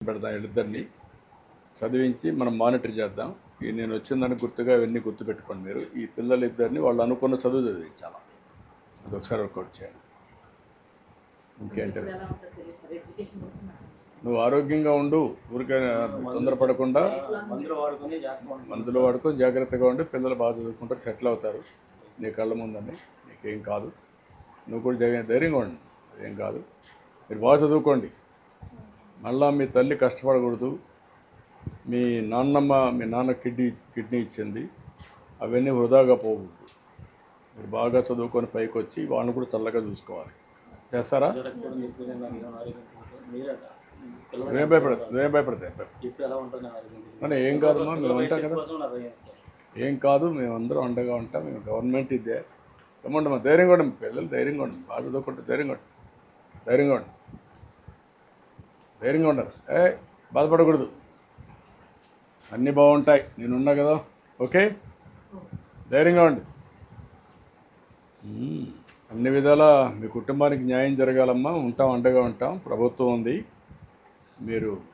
పెడదాం వీళ్ళిద్దరిని చదివించి మనం మానిటర్ చేద్దాం. ఈ నేను వచ్చిందని గుర్తుగా ఇవన్నీ గుర్తుపెట్టుకోండి. మీరు ఈ పిల్లలిద్దరిని వాళ్ళు అనుకున్న చదువు చదివించాలి. అది ఒకసారి వర్కౌట్ చేయండి. ఇంకేంటి నువ్వు ఆరోగ్యంగా ఉండు, ఊరికే తొందరపడకుండా మందులు వాడుకొని జాగ్రత్తగా ఉండి పిల్లలు బాగా చదువుకుంటారు, సెటిల్ అవుతారు. నీ కళ్ళ ముందని నీకేం కాదు. నువ్వు కూడా ధైర్యంగా ఉండి, అదేం కాదు. మీరు బాగా చదువుకోండి. మళ్ళా మీ తల్లి కష్టపడకూడదు. మీ నాన్న కిడ్నీ ఇచ్చింది, అవన్నీ వృధాగా పోకూడదు. మీరు బాగా చదువుకొని పైకి వచ్చి వాళ్ళని కూడా చల్లగా చూసుకోవాలి. చేస్తారా? నువ్వేం భయపడతాయి మరి ఏం కాదమ్మా, మేము ఉంటాం కదా. ఏం కాదు, మేమందరం అండగా ఉంటాం. మేము గవర్నమెంట్ ఇదే ఏమంటామా. ధైర్యంగా ఉండి పిల్లలు ధైర్యంగా ఉండి బాగా చదువుకుంటే ధైర్యంగా ఉండి ధైర్యంగా ఉండరు. బాధపడకూడదు, అన్నీ బాగుంటాయి. నేనున్నా కదా. ఓకే, ధైర్యంగా ఉండి. అన్ని విధాలా మీ కుటుంబానికి న్యాయం జరగాలమ్మా. ఉంటాం, అండగా ఉంటాం. ప్రభుత్వం ఉంది, మీరు